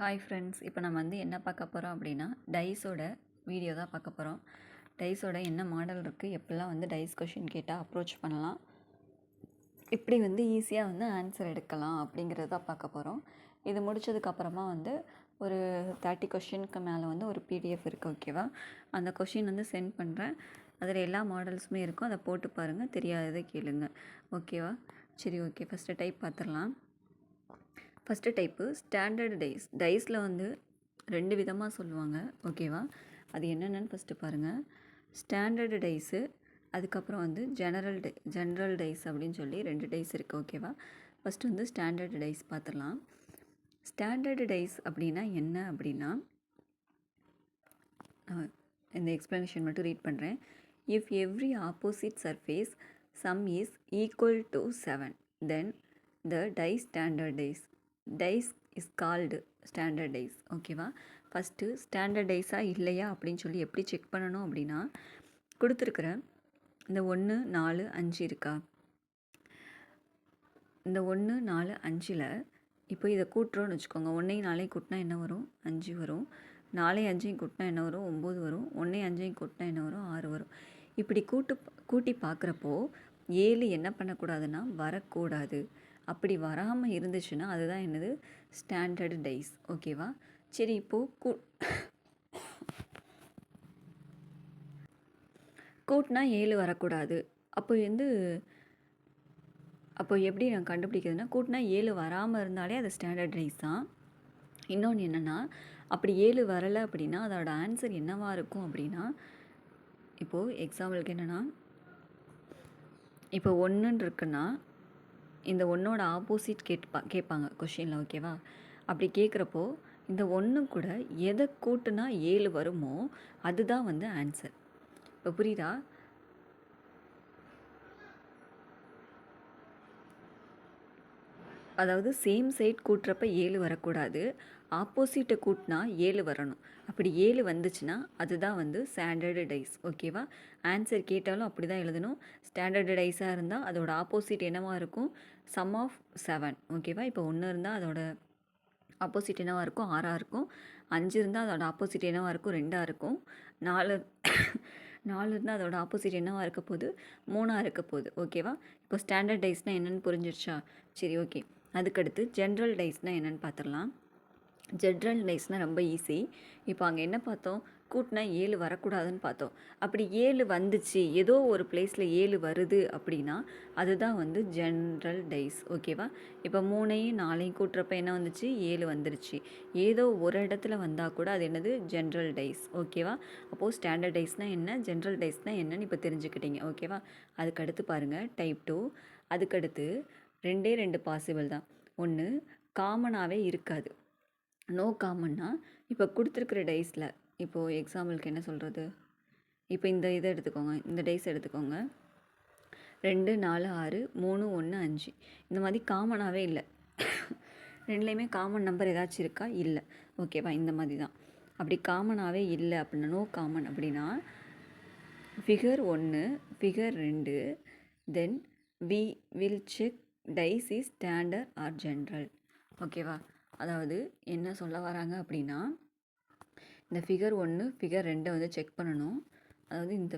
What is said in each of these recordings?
Hi friends, இப்போ நம்ம என்ன பார்க்க போகிறோம் அப்படின்னா டைஸோட வீடியோ தான் பார்க்க போகிறோம். டைஸோட என்ன மாடல் இருக்குது, எப்படிலாம் டைஸ் கொஷின் கேட்டால் அப்ரோச் பண்ணலாம், இப்படி ஈஸியாக ஆன்சர் எடுக்கலாம் அப்படிங்கிறது தான் பார்க்க போகிறோம். இது முடித்ததுக்கப்புறமா ஒரு 30 கொஷினுக்கு மேலே ஒரு பிடிஎஃப் இருக்குது. ஓகேவா? அந்த கொஷின் சென்ட் பண்ணுறேன். அதில் எல்லா மாடல்ஸுமே இருக்கும். அதை போட்டு பாருங்கள், தெரியாததை கேளுங்க. ஓகேவா? சரி, ஓகே. ஃபஸ்ட்டு டைப் பார்த்துடலாம். First type standard dice. டைஸில் 2 விதமாக சொல்லுவாங்க. ஓகேவா? அது என்னென்னு ஃபஸ்ட்டு பாருங்கள். ஸ்டாண்டர்டு டைஸு, அதுக்கப்புறம் ஜெனரல் டைஸ் அப்படின்னு சொல்லி 2 டைஸ் இருக்குது. ஓகேவா? ஃபஸ்ட்டு ஸ்டாண்டர்டு டைஸ் பார்த்துடலாம். ஸ்டாண்டர்டு டைஸ் அப்படின்னா என்ன அப்படின்னா, இந்த எக்ஸ்ப்ளனேஷன் மட்டும் ரீட் பண்ணுறேன். If every opposite surface sum is equal to 7 then the dice standard dice. Dice is called standard dice. ஓகேவா? ஃபஸ்ட்டு ஸ்டாண்டர்ட் டைஸாக இல்லையா அப்படின்னு சொல்லி எப்படி செக் பண்ணணும் அப்படின்னா, கொடுத்துருக்குற இந்த 1 4 5 இருக்கா, இந்த 1 4 5ல் இப்போ இதை கூட்டுறோன்னு வச்சுக்கோங்க. 1ஐயும் 4ஐயும் கூட்டினா என்ன வரும்? 5 வரும். 4ஐயும் 5ஐயும் கூட்டினா என்ன வரும்? 9 வரும். 1ஐயும் 5ஐயும் கூட்டினா என்ன வரும்? 6 வரும். இப்படி கூட்டி பார்க்குறப்போ 7 என்ன பண்ணக்கூடாதுன்னா வரக்கூடாது. அப்படி வராமல் இருந்துச்சுன்னா அதுதான் என்னது? Standard dice. ஓகேவா? சரி, இப்போது கூட்டினா 7 வரக்கூடாது. அப்போ எப்படி நான் கண்டுபிடிக்கிறதுனா, கூட்டினா 7 வராமல் இருந்தாலே அது ஸ்டாண்டர்ட் டைஸ் தான். இன்னொன்று என்னென்னா, அப்படி 7 வரலை அப்படின்னா அதோட ஆன்சர் என்னவாக இருக்கும் அப்படின்னா, இப்போது எக்ஸாம்பிளுக்கு என்னென்னா, இப்போ 1 இருக்குன்னா இந்த 1ஓட ஆப்போசிட் கேட்பாங்க கொஷினில். ஓகேவா? அப்படி கேட்குறப்போ இந்த 1 கூட எதை கூட்டுனா 7 வருமோ அதுதான் ஆன்சர். இப்போ புரியுதா? அதாவது சேம் சைட் கூட்டுறப்ப 7 வரக்கூடாது, ஆப்போசிட்டை கூட்டினா 7 வரணும். அப்படி 7 வந்துச்சுன்னா அதுதான் ஸ்டாண்டர்டு டைஸ். ஓகேவா? ஆன்சர் கேட்டாலும் அப்படி தான் எழுதணும். ஸ்டாண்டர்டு டைஸாக இருந்தால் அதோட ஆப்போசிட் என்னவாக இருக்கும்? Sum of 7. ஓகேவா? இப்போ 1 இருந்தால் அதோட ஆப்போசிட் என்னவாக இருக்கும்? 6ஆக இருக்கும். 5 இருந்தால் அதோட ஆப்போசிட் என்னவாக இருக்கும்? 2ஆக இருக்கும். 4 இருந்தால் அதோட ஆப்போசிட் என்னவாக இருக்க போகுது? 3ஆக இருக்க போகுது. ஓகேவா? இப்போ ஸ்டாண்டர்ட் டைஸ்னால் என்னென்னு புரிஞ்சிருச்சா? சரி, ஓகே. அதுக்கடுத்து ஜென்ரல் டைஸ்னால் என்னென்னு பார்த்துடலாம். ஜென்ரல் டைஸ்னால் ரொம்ப ஈஸி. இப்போ அங்கே என்ன பார்த்தோம்? கூட்டினா 7 வரக்கூடாதுன்னு பார்த்தோம். அப்படி 7 வந்துச்சு, ஏதோ ஒரு பிளேஸில் 7 வருது அப்படின்னா அதுதான் ஜென்ரல் டைஸ். ஓகேவா? இப்போ 3ஐயும் 4ஐயும் கூட்டுறப்ப என்ன வந்துச்சு? 7 வந்துருச்சு. ஏதோ ஒரு இடத்துல வந்தால் கூட அது என்னது? General dies. ஓகேவா? அப்போது ஸ்டாண்டர்ட் டைஸ்னால் என்ன, ஜென்ரல் டைஸ்னால் என்னன்னு இப்போ தெரிஞ்சுக்கிட்டீங்க. ஓகேவா? அதுக்கடுத்து பாருங்கள் டைப் 2. அதுக்கடுத்து 2 பாசிபிள் தான். ஒன்று காமனாகவே இருக்காது. நோ காமன்னா, இப்போ கொடுத்துருக்குற டைஸில், இப்போது எக்ஸாம்பிளுக்கு என்ன சொல்கிறது, இப்போ இந்த இதை எடுத்துக்கோங்க, இந்த டைஸ் எடுத்துக்கோங்க. 2 4 6 3 1 5 இந்த மாதிரி காமனாகவே இல்லை. ரெண்டுலேயுமே காமன் நம்பர் ஏதாச்சும் இருக்கா? இல்லை. ஓகேவா? இந்த மாதிரி தான். அப்படி காமனாகவே இல்லை அப்படின்னா, நோ காமன் அப்படின்னா, figure 1 figure 2 then we will check dice is standard or general. ஓகேவா? அதாவது என்ன சொல்ல வராங்க அப்படின்னா, இந்த ஃபிகர் 1 ஃபிகர் 2 செக் பண்ணணும். அதாவது இந்த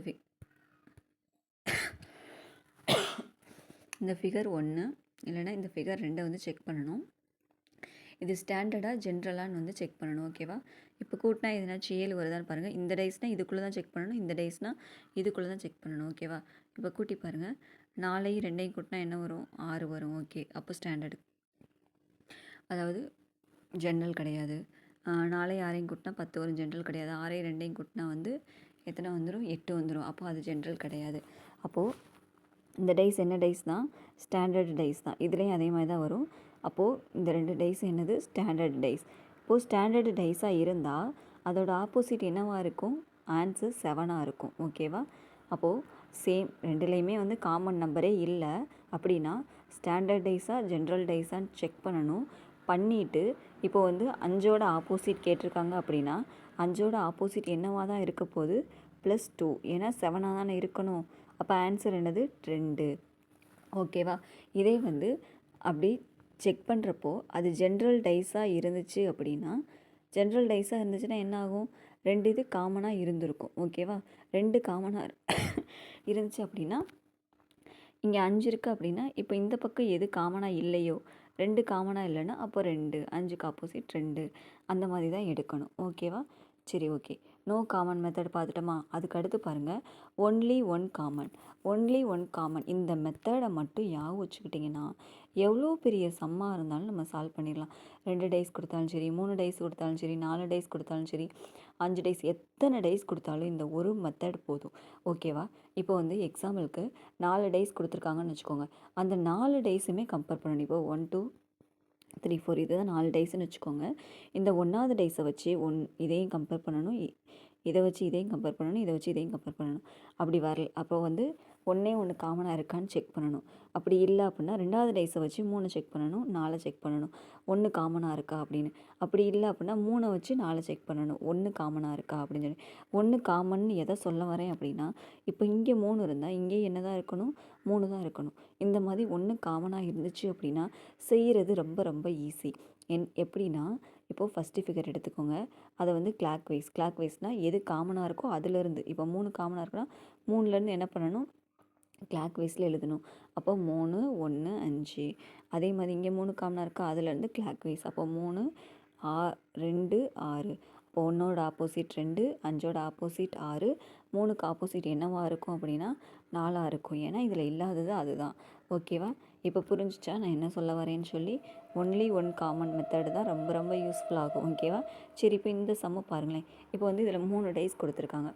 ஃபிகர் 1 இல்லைனா இந்த ஃபிகர் 2 செக் பண்ணணும். இது ஸ்டாண்டர்டாக ஜென்ரலான்னு செக் பண்ணணும். ஓகேவா? இப்போ கூட்டினா எதுனாச்சும் 7 வருதான்னு பாருங்கள். இந்த டைஸ்னால் இதுக்குள்ளே தான் செக் பண்ணணும், இந்த டைஸ்னால் இதுக்குள்ளே தான் செக் பண்ணணும். ஓகேவா? இப்போ கூட்டி பாருங்கள். 4ஐயும் 2ஐயும் கூட்டினா என்ன வரும்? 6 வரும். ஓகே, அப்போ ஸ்டாண்டர்டு. அதாவது ஜென்ரல் கிடையாது. 4ஐயும் 6ஐயும் கூட்டினா 10 வரும், ஜென்ரல் கிடையாது. 6ஐயும் 2ஐயும் கூட்டினா எத்தனை வந்துடும்? 8 வந்துடும். அப்போது அது ஜென்ரல் கிடையாது. அப்போது இந்த டைஸ் என்ன டைஸ் தான்? ஸ்டாண்டர்டு டைஸ் தான். இதுலேயும் அதே மாதிரி தான் வரும். அப்போது இந்த 2 டைஸ் என்னது? Standard dice. இப்போது ஸ்டாண்டர்டு டைஸாக இருந்தால் அதோட ஆப்போசிட் என்னவாக இருக்கும்? ஆன்சர் 7ஆக இருக்கும். ஓகேவா? அப்போது சேம் ரெண்டுலேயுமே காமன் நம்பரே இல்லை அப்படின்னா ஸ்டாண்டர்ட் டைஸாக ஜென்ரல் டைஸான்னு செக் பண்ணணும். பண்ணிவிட்டு இப்போ 5ஓட ஆப்போசிட் கேட்டிருக்காங்க அப்படின்னா 5ஓட ஆப்போசிட் என்னவாக தான் இருக்க போகுது? +2. ஏன்னா 7ஆக தானே இருக்கணும். அப்போ ஆன்சர் என்னது? 2. ஓகேவா? இதே அப்படி செக் பண்ணுறப்போ அது ஜென்ரல் டைஸாக இருந்துச்சு அப்படின்னா, ஜென்ரல் டைஸாக இருந்துச்சுன்னா என்ன ஆகும், 2 இது காமனாக இருந்திருக்கும். ஓகேவா? 2 காமனாக இருந்துச்சு அப்படின்னா, இங்கே 5 இருக்குது அப்படின்னா, இப்போ இந்த பக்கம் எது காமனாக இல்லையோ, 2 காமனாக இல்லைன்னா அப்போ 2, 5க்கு ஆப்போசிட் 2 அந்த மாதிரி தான் எடுக்கணும். ஓகேவா? சரி, ஓகே. நோ காமன் மெத்தட் பார்த்துட்டோமா? அதுக்கு அடுத்து பாருங்கள், only one common. Only one common இந்த மெத்தடை மட்டும் ஞாபகம் வச்சுக்கிட்டிங்கன்னா எவ்வளோ பெரிய சம்மாக இருந்தாலும் நம்ம சால்வ் பண்ணிடலாம். 2 டேஸ் கொடுத்தாலும் சரி, 3 டேஸ் கொடுத்தாலும் சரி, 4 டேஸ் கொடுத்தாலும் சரி, 5 டேஸ், எத்தனை டேஸ் கொடுத்தாலும் இந்த ஒரு மெத்தட் போதும். ஓகேவா? இப்போ வந்து எக்ஸாம்பிளுக்கு 4 டேஸ் கொடுத்துருக்காங்கன்னு வச்சுக்கோங்க. அந்த 4 டேஸுமே கம்பேர் பண்ணணும். இப்போ 1 2 3 4 இதுதான் 4 டேஸ்ன்னு வச்சுக்கோங்க. இந்த 1வது டேஸை வச்சு இதையும் கம்பேர் பண்ணணும், இதை வச்சு இதையும் கம்பேர் பண்ணணும், இதை வச்சு இதையும் கம்பேர் பண்ணணும். அப்படி வரல அப்போ வந்து ஒன்றே ஒன்று காமனாக இருக்கான்னு செக் பண்ணணும். அப்படி இல்லை அப்படின்னா 2வது டேஸை வச்சு 3 செக் பண்ணணும், 4 செக் பண்ணணும், 1 காமனாக இருக்கா அப்படின்னு. அப்படி இல்லை அப்படின்னா 3 வச்சு 4 செக் பண்ணணும், 1 காமனாக இருக்கா அப்படின்னு சொல்லி. 1 காமன் எதை சொல்ல வரேன் அப்படின்னா, இப்போ இங்கே 3 இருந்தால் இங்கே என்ன தான் இருக்கணும், 3 தான் இருக்கணும். இந்த மாதிரி 1 காமனாக இருந்துச்சு அப்படின்னா செய்கிறது ரொம்ப ரொம்ப ஈஸி. எப்படின்னா, இப்போது ஃபஸ்ட்டு ஃபிகர் எடுத்துக்கோங்க. அதை வந்து கிளாக் வைஸ்னால் எது காமனாக இருக்கோ அதுலேருந்து, இப்போ 3 காமனாக இருக்குன்னா 3லேருந்து என்ன பண்ணணும், கிளாக் வைஸில் எழுதணும். அப்போ 3 1 5. அதே மாதிரி இங்கே 3 காமனாக இருக்கா, அதுலேருந்து கிளாக் வைஸ். அப்போ 3 2 6. இப்போ 1ஓட ஆப்போசிட் 2, 5ஓட ஆப்போசிட் 6, 3க்கு ஆப்போசிட் என்னவாக இருக்கும் அப்படின்னா 4ஆக இருக்கும். ஏன்னா இதில் இல்லாதது அதுதான். ஓகேவா? இப்போ புரிஞ்சிச்சா நான் என்ன சொல்ல வரேன்னு சொல்லி? ஒன்லி ஒன் காமன் மெத்தடு தான் ரொம்ப ரொம்ப யூஸ்ஃபுல்லாகும். ஓகேவா? சரி, இப்போ இந்த சம்ம பாருங்களேன். இப்போ வந்து இதில் 3 டேஸ் கொடுத்துருக்காங்க.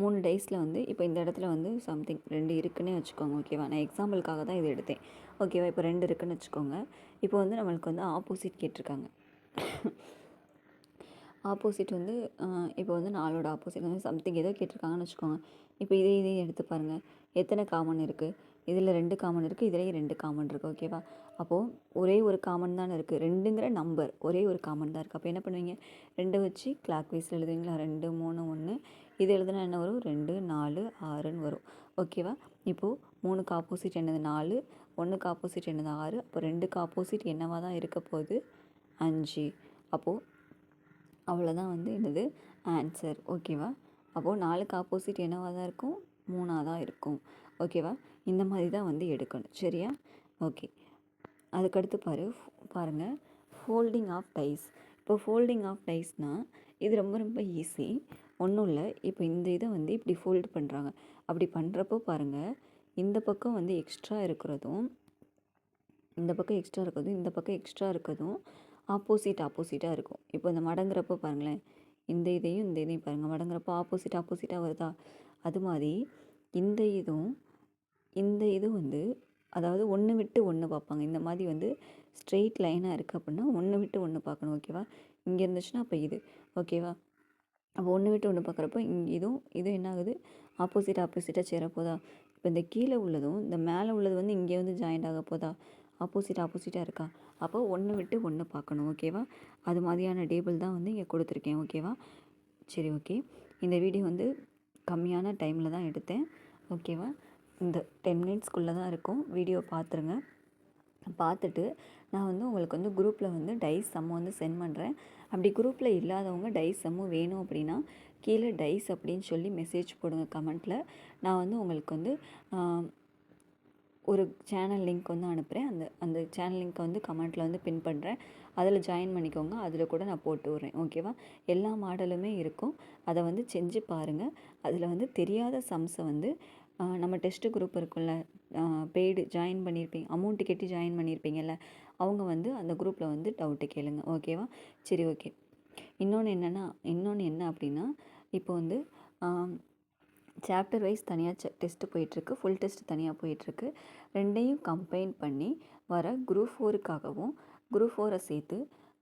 3 டேஸில் வந்து இப்போ இந்த இடத்துல வந்து சம்திங் 2 இருக்குன்னே வச்சுக்கோங்க. ஓகேவா? நான் எக்ஸாம்பிளுக்காக தான் இது எடுத்தேன். ஓகேவா? இப்போ 2 இருக்குன்னு வச்சுக்கோங்க. இப்போ வந்து நம்மளுக்கு வந்து ஆப்போசிட் கேட்டிருக்காங்க. ஆப்போசிட் வந்து இப்போ வந்து 4ஓட ஆப்போசிட் வந்து சம்திங் ஏதோ கேட்டிருக்காங்கன்னு வச்சுக்கோங்க. இப்போ இதையும் எடுத்து பாருங்கள், எத்தனை காமன் இருக்குது. இதில் 2 காமன் இருக்குது, இதுலேயும் 2 காமன் இருக்குது. ஓகேவா? அப்போது ஒரே ஒரு காமன் தானே இருக்குது, 2ங்கிற நம்பர் ஒரே ஒரு காமன் தான் இருக்குது. அப்போ என்ன பண்ணுவீங்க, 2 வச்சு கிளாக் வைஸில் எழுதுவீங்களா, 2 3 1. இது எழுதுனா என்ன வரும், 2 4 6ன்னு வரும். ஓகேவா? இப்போது 3க்கு ஆப்போசிட் என்னது 4, 1க்கு ஆப்போசிட் என்னது 6. அப்போ 2க்கு ஆப்போசிட் என்னவாக தான் இருக்க போகுது, 5. அப்போது அவ்வளோதான் வந்து என்னது ஆன்சர். ஓகேவா? அப்போது 4க்கு ஆப்போசிட் என்னவாக தான் இருக்கும், 3ஆக தான் இருக்கும். ஓகேவா? இந்த மாதிரி தான் வந்து எடுக்கணும். சரியா? ஓகே. அதுக்கடுத்து பாருங்கள், ஃபோல்டிங் ஆஃப் டைஸ். இப்போ ஃபோல்டிங் ஆஃப் டைஸ்னால் இது ரொம்ப ரொம்ப ஈஸி. ஒன்றும் இல்லை. இப்போ இந்த இதை வந்து இப்படி ஃபோல்டு பண்ணுறாங்க. அப்படி பண்ணுறப்போ பாருங்கள், இந்த பக்கம் வந்து எக்ஸ்ட்ரா இருக்கிறதும், இந்த பக்கம் எக்ஸ்ட்ரா இருக்கிறதும், இந்த பக்கம் எக்ஸ்ட்ரா இருக்கிறதும் ஆப்போசிட்டாக இருக்கும். இப்போ இந்த மடங்குறப்போ பாருங்களேன், இந்த இதையும் பாருங்கள், மடங்குறப்போ ஆப்போசிட்டாக வருதா. அது மாதிரி இந்த இதுவும் வந்து, அதாவது ஒன்று விட்டு ஒன்று பார்ப்பாங்க. இந்த மாதிரி வந்து ஸ்ட்ரெயிட் லைனாக இருக்குது அப்படின்னா ஒன்று விட்டு ஒன்று பார்க்கணும். ஓகேவா? இங்கே இருந்துச்சுன்னா அப்போ இது. ஓகேவா? அப்போ ஒன்று விட்டு ஒன்று பார்க்குறப்போ இதுவும் என்ன ஆகுது, ஆப்போசிட்டாக சேரப்போதா. இப்போ இந்த கீழே உள்ளதும் இந்த மேலே உள்ளது வந்து இங்கே வந்து ஜாயிண்ட் ஆக போதா, ஆப்போசிட்டாக இருக்கா. அப்போ ஒன்று விட்டு ஒன்று பார்க்கணும். ஓகேவா? அது மாதிரியான டேபிள் தான் வந்து இங்கே கொடுத்துருக்கேன். ஓகேவா? சரி, ஓகே. இந்த வீடியோ வந்து கம்மியான டைமில் தான் எடுத்தேன். ஓகேவா? இந்த 10 மினிட்ஸ்க்குள்ளே தான் இருக்கும். வீடியோ பார்த்துருங்க. பார்த்துட்டு நான் வந்து உங்களுக்கு வந்து குரூப்பில் வந்து டைஸ் சம்மு வந்து சென்ட் பண்ணுறேன். அப்படி குரூப்பில் இல்லாதவங்க டைஸ் சம்மு வேணும் அப்படின்னா கீழே டைஸ் அப்படின்னு சொல்லி மெசேஜ் போடுங்க கமெண்ட்டில். நான் வந்து உங்களுக்கு வந்து ஒரு சேனல் லிங்க் வந்து அனுப்புகிறேன். அந்த சேனல் லிங்க்கை வந்து கமெண்ட்டில் வந்து பின் பண்ணுறேன். அதில் ஜாயின் பண்ணிக்கோங்க. அதில் கூட நான் போட்டு விட்றேன். ஓகேவா? எல்லா மாடலுமே இருக்கும். அதை வந்து செஞ்சு பாருங்கள். அதில் வந்து தெரியாத சம்ஸை வந்து நம்ம டெஸ்ட்டு குரூப் இருக்குல்ல, பெய்டு ஜாயின் பண்ணியிருப்பீங்க, அமௌண்ட்டு கட்டி ஜாயின் பண்ணியிருப்பீங்கல்ல, அவங்க வந்து அந்த குரூப்பில் வந்து டவுட்டு கேளுங்க. ஓகேவா? சரி, ஓகே. இன்னொன்று என்ன அப்படின்னா, இப்போ வந்து சாப்டர் வைஸ் தனியாக டெஸ்ட்டு போயிட்டுருக்கு, ஃபுல் டெஸ்ட் தனியாக போயிட்டுருக்கு. ரெண்டையும் கம்பைன் பண்ணி வர குரூப் 4க்காகவும் குரூப் 4 சேர்த்து,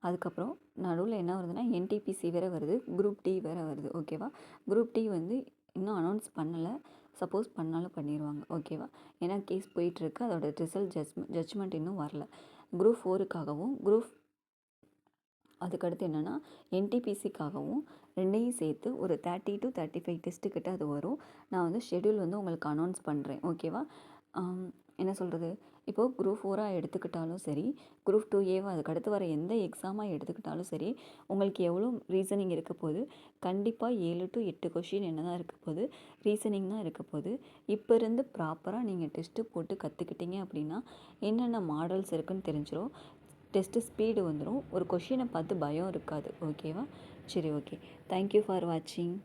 அதுக்கப்புறம் நடுவில் என்ன வருதுன்னா என்டிபிசி வேறு வருது, குரூப் டி வேறு வருது. ஓகேவா? குரூப் டி வந்து இன்னும் அனௌன்ஸ் பண்ணலை. சப்போஸ் பண்ணாலும் பண்ணிடுவாங்க. ஓகேவா? ஏன்னா கேஸ் போயிட்டுருக்கு, அதோட ரிசல்ட் ஜட்ஜ்மெண்ட் இன்னும் வரல. குரூப் 4க்காகவும் அதுக்கடுத்து என்னென்னா என்டிபிசிக்காகவும் ரெண்டையும் சேர்த்து ஒரு 30 to 35 டெஸ்ட்டுக்கிட்ட அது வரும். நான் வந்து ஷெட்யூல் வந்து உங்களுக்கு அனௌன்ஸ் பண்ணுறேன். ஓகேவா? என்ன சொல்கிறது, இப்போது குரூப் 4 எடுத்துக்கிட்டாலும் சரி, குரூப் 2A அதுக்கு அடுத்து வர எந்த எக்ஸாமாக எடுத்துக்கிட்டாலும் சரி, உங்களுக்கு எவ்வளோ ரீசனிங் இருக்க போகுது, கண்டிப்பாக 7 to 8 கொஷின் என்ன தான் இருக்க போகுது, ரீசனிங் தான் இருக்க போகுது. இப்போ இருந்து ப்ராப்பராக நீங்கள் டெஸ்ட்டு போட்டு கற்றுக்கிட்டீங்க அப்படின்னா என்னென்ன மாடல்ஸ் இருக்குதுன்னு தெரிஞ்சிடும். டெஸ்ட்டு ஸ்பீடு வந்துடும். ஒரு கொஷினை பார்த்து பயம் இருக்காது. ஓகேவா? சரி, ஓகே. தேங்க்யூ ஃபார் வாட்சிங்.